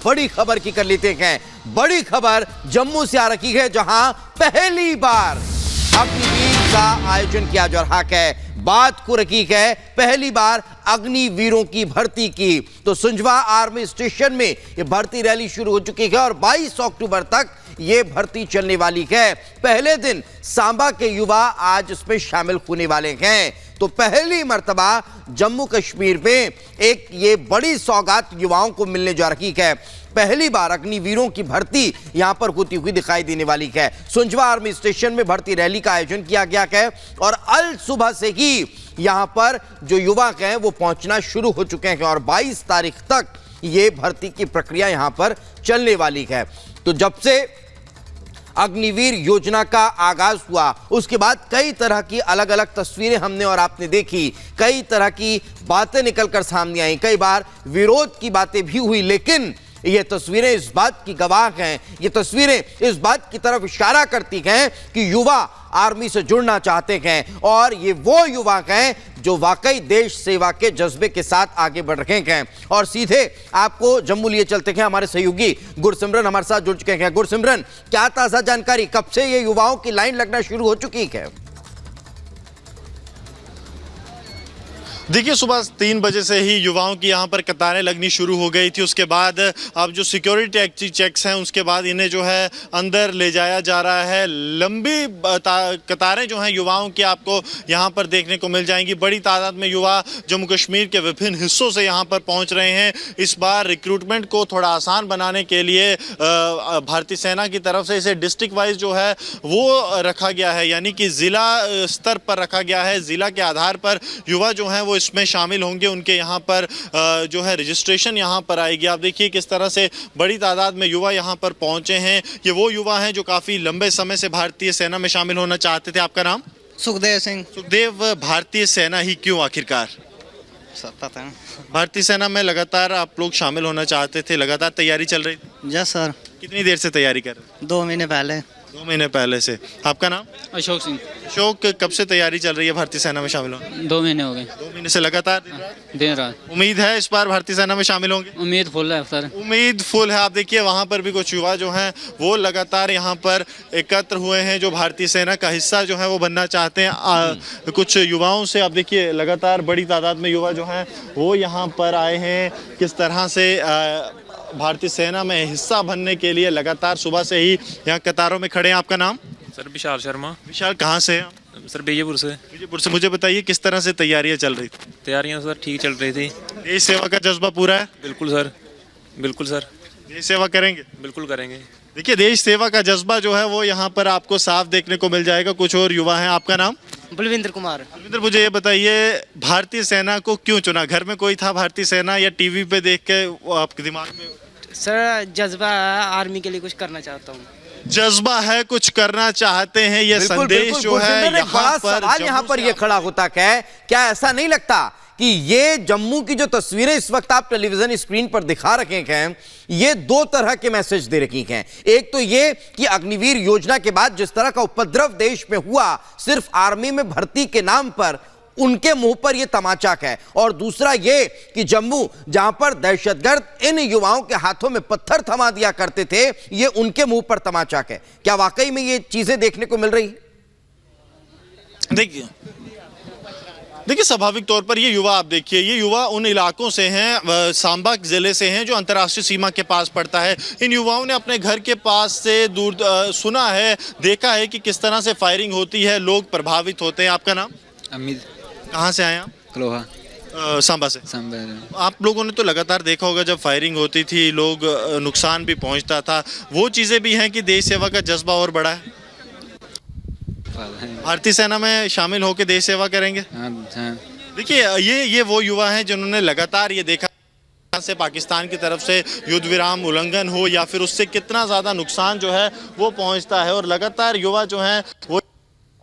बड़ी खबर की कर लेते हैं। बड़ी खबर जम्मू से आ रही है, जहां पहली बार अग्निवीर का आयोजन किया जा रहा है। बात को रखी है पहली बार अग्निवीरों की भर्ती की। तो सुंजवा आर्मी स्टेशन में यह भर्ती रैली शुरू हो चुकी है और 22 अक्टूबर तक ये भर्ती चलने वाली है। पहले दिन सांबा के युवा आज इसमें शामिल होने वाले हैं। तो पहली मर्तबा जम्मू कश्मीर में एक ये बड़ी सौगात युवाओं को मिलने जा रही है। पहली बार अग्निवीरों की भर्ती यहां पर होती हुई दिखाई देने वाली है। सुंजवा आर्मी स्टेशन में भर्ती रैली का आयोजन किया गया है और अल सुबह से ही यहां पर जो युवा हैं वो पहुंचना शुरू हो चुके हैं और 22 तारीख तक ये भर्ती की प्रक्रिया यहां पर चलने वाली है। तो जब से अग्निवीर योजना का आगाज हुआ उसके बाद कई तरह की अलग अलग तस्वीरें हमने और आपने देखी, कई तरह की बातें निकलकर सामने आई, कई बार विरोध की बातें भी हुई, लेकिन ये तस्वीरें इस बात की गवाह हैं, ये तस्वीरें इस बात की तरफ इशारा करती हैं कि युवा आर्मी से जुड़ना चाहते हैं और ये वो युवा हैं जो वाकई देश सेवा के जज्बे के साथ आगे बढ़ रहे हैं। और सीधे आपको जम्मू लिए चलते हैं, हमारे सहयोगी गुरसिमरन हमारे साथ जुड़ चुके हैं। गुरसिमरन, क्या ताजा जानकारी, कब से ये युवाओं की लाइन लगना शुरू हो चुकी है? देखिए, सुबह 3 बजे से ही युवाओं की यहाँ पर कतारें लगनी शुरू हो गई थी। उसके बाद अब जो सिक्योरिटी चेक्स हैं उसके बाद इन्हें जो है अंदर ले जाया जा रहा है। लंबी कतारें जो हैं युवाओं की आपको यहाँ पर देखने को मिल जाएंगी। बड़ी तादाद में युवा जम्मू कश्मीर के विभिन्न हिस्सों से यहाँ पर पहुँच रहे हैं। इस बार रिक्रूटमेंट को थोड़ा आसान बनाने के लिए भारतीय सेना की तरफ से इसे डिस्ट्रिक्ट वाइज जो है वो रखा गया है, यानी कि ज़िला स्तर पर रखा गया है। ज़िला के आधार पर युवा जो हैं वो इसमें शामिल होंगे, उनके यहाँ पर जो है रजिस्ट्रेशन यहाँ पर आएगी। आप देखिए किस तरह से बड़ी तादाद में युवा यहाँ पर पहुँचे हैं। ये वो युवा हैं जो काफ़ी लंबे समय से भारतीय सेना में शामिल होना चाहते थे। आपका नाम? सुखदेव सिंह। सुखदेव, भारतीय सेना ही क्यों आखिरकार? भारतीय सेना में लगातार आप लोग शामिल होना चाहते थे, लगातार तैयारी चल रही थी? Yes sir. कितनी देर से तैयारी कर रहे? 2 महीने पहले। 2 महीने पहले से। आपका नाम? अशोक सिंह। अशोक, कब से तैयारी चल रही है भारतीय सेना में शामिल होने? 2 महीने हो गए। 2 महीने से लगातार दिन रात। उम्मीद है इस बार भारतीय सेना में शामिल होंगे? उम्मीद फुल है सर। उम्मीद फुल है। आप देखिए वहाँ पर भी कुछ युवा जो हैं वो लगातार यहाँ पर एकत्र हुए हैं, जो भारतीय सेना का हिस्सा जो है वो बनना चाहते हैं। कुछ युवाओं से आप देखिए लगातार बड़ी तादाद में युवा जो हैं वो यहाँ पर आए हैं। किस तरह से भारतीय सेना में हिस्सा बनने के लिए लगातार सुबह से ही यहाँ कतारों में खड़े हैं। आपका नाम? सर विशाल शर्मा। विशाल, कहाँ से हैं? सर बीजेपुर से। बीजेपुर से। मुझे बताइए किस तरह से तैयारियां चल रही थी? तैयारियां सर ठीक चल रही थी। देश सेवा का जज्बा पूरा है? बिल्कुल सर, बिल्कुल सर। देश सेवा करेंगे? बिल्कुल करेंगे। देखिए देश सेवा का जज्बा जो है वो यहाँ पर आपको साफ देखने को मिल जाएगा। कुछ और युवा हैं। आपका नाम? बलविंदर कुमार। बलविंदर, मुझे ये बताइए भारतीय सेना को क्यों चुना? घर में कोई था भारतीय सेना या टीवी पे देख के वो आपके दिमाग में? सर जज्बा आर्मी के लिए कुछ करना चाहता हूँ। जज्बा है, कुछ करना चाहते हैं। ये संदेश जो है यहाँ पर यहाँ पर ये खड़ा होता है। क्या ऐसा नहीं लगता कि ये जम्मू की जो तस्वीरें इस वक्त आप टेलीविजन स्क्रीन पर दिखा रखे हैं ये 2 तरह के मैसेज दे रखी हैं? एक तो ये कि अग्निवीर योजना के बाद जिस तरह का उपद्रव देश में हुआ सिर्फ आर्मी में भर्ती के नाम पर, उनके मुंह पर यह तमाचा है, और दूसरा ये कि जम्मू जहां पर दहशतगर्द इन युवाओं के हाथों में पत्थर थमा दिया करते थे, ये उनके मुंह पर तमाचा है। क्या वाकई में ये चीजें देखने को मिल रही? देखिए स्वाभाविक तौर पर ये युवा, आप देखिए ये युवा उन इलाकों से हैं, सांबा जिले से हैं, जो अंतर्राष्ट्रीय सीमा के पास पड़ता है। इन युवाओं ने अपने घर के पास से दूर सुना है, देखा है कि किस तरह से फायरिंग होती है, लोग प्रभावित होते हैं। आपका नाम? अमित। कहाँ से आए आप? कलोहा। सांबा से। सांबा। आप लोगों ने तो लगातार देखा होगा जब फायरिंग होती थी लोग नुकसान भी पहुंचता था, वो चीज़ें भी हैं कि देश सेवा का जज्बा और बड़ा है। भारतीय सेना में शामिल होकर देश सेवा करेंगे? हाँ। देखिए ये वो युवा हैं जिन्होंने लगातार ये देखा से पाकिस्तान की तरफ से युद्ध विराम उल्लंघन हो या फिर उससे कितना ज़्यादा नुकसान जो है वो पहुंचता है, और लगातार युवा जो हैं वो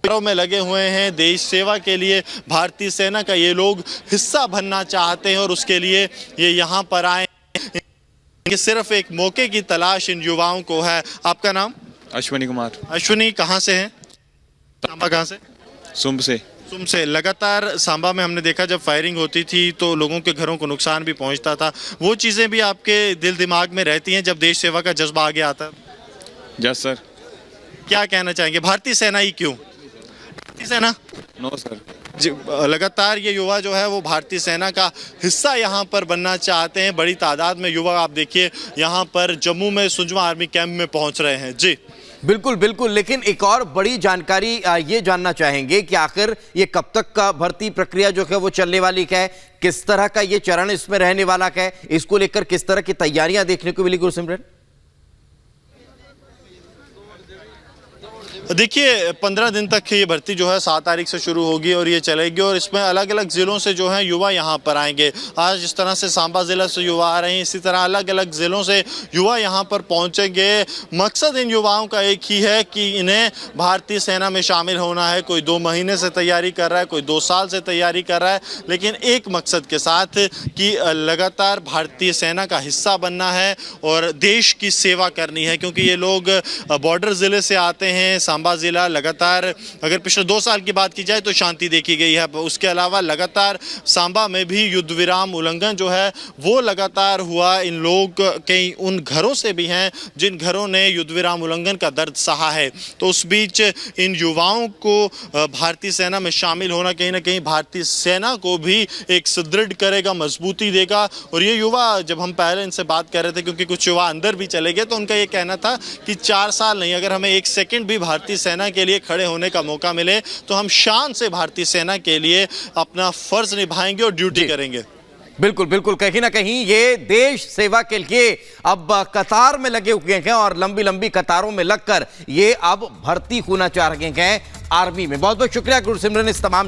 में लगे हुए हैं देश सेवा के लिए। भारतीय सेना का ये लोग हिस्सा बनना चाहते हैं और उसके लिए ये यहाँ पर आए। सिर्फ एक मौके की तलाश इन युवाओं को है। आपका नाम? अश्विनी कुमार। अश्विनी, कहाँ से हैं? सांबा कहाँ से? सुंब से। सुम से लगातार सांबा में हमने देखा जब फायरिंग होती थी तो लोगों के घरों को नुकसान भी पहुंचता था। वो चीज़ें भी आपके दिल दिमाग में रहती हैं जब देश सेवा का जज्बा आगे आता है? Yes sir. क्या कहना चाहेंगे, भारतीय सेना ही क्यों? भारतीय सेना नो सर। लगातार ये युवा जो है वो भारतीय सेना का हिस्सा यहाँ पर बनना चाहते हैं। बड़ी तादाद में युवा आप देखिए यहाँ पर जम्मू में सुजमा आर्मी कैंप में पहुँच रहे हैं। जी बिल्कुल बिल्कुल, लेकिन एक और बड़ी जानकारी ये जानना चाहेंगे कि आखिर ये कब तक का भर्ती प्रक्रिया जो है वो चलने वाली है, किस तरह का ये चरण इसमें रहने वाला है, इसको लेकर किस तरह की तैयारियां देखने को मिली गुरसिमरन? देखिए 15 दिन तक ये भर्ती जो है 7 तारीख से शुरू होगी और ये चलेगी और इसमें अलग अलग ज़िलों से जो है युवा यहाँ पर आएंगे। आज जिस तरह से सांबा ज़िला से युवा आ रहे हैं इसी तरह अलग अलग ज़िलों से युवा यहाँ पर पहुँचेंगे। मकसद इन युवाओं का एक ही है कि इन्हें भारतीय सेना में शामिल होना है। कोई 2 महीने से तैयारी कर रहा है, कोई 2 साल से तैयारी कर रहा है, लेकिन एक मकसद के साथ कि लगातार भारतीय सेना का हिस्सा बनना है और देश की सेवा करनी है। क्योंकि ये लोग बॉर्डर ज़िले से आते हैं। सांबा जिला लगातार अगर पिछले 2 साल की बात की जाए तो शांति देखी गई है। उसके अलावा लगातार सांबा में भी युद्ध विराम उल्लंघन जो है वो लगातार हुआ। इन लोग कई उन घरों से भी हैं जिन घरों ने युद्ध विराम उल्लंघन का दर्द सहा है। तो उस बीच इन युवाओं को भारतीय सेना में शामिल होना कहीं ना कहीं भारतीय सेना को भी एक सुदृढ़ करेगा, मजबूती देगा। और ये युवा जब हम पहले इनसे बात कर रहे थे, क्योंकि कुछ युवा अंदर भी चले गए, तो उनका ये कहना था कि 4 साल नहीं, अगर हमें 1 सेकंड भी भारतीय सेना के लिए खड़े होने का मौका मिले तो हम शान से भारतीय सेना के लिए अपना फर्ज निभाएंगे और ड्यूटी करेंगे। बिल्कुल बिल्कुल, कहीं ना कहीं ये देश सेवा के लिए अब कतार में लगे हुए हैं और लंबी लंबी कतारों में लगकर ये अब भर्ती होना चाह रहे हैं आर्मी में। बहुत बहुत शुक्रिया गुरसिमरन इस तमाम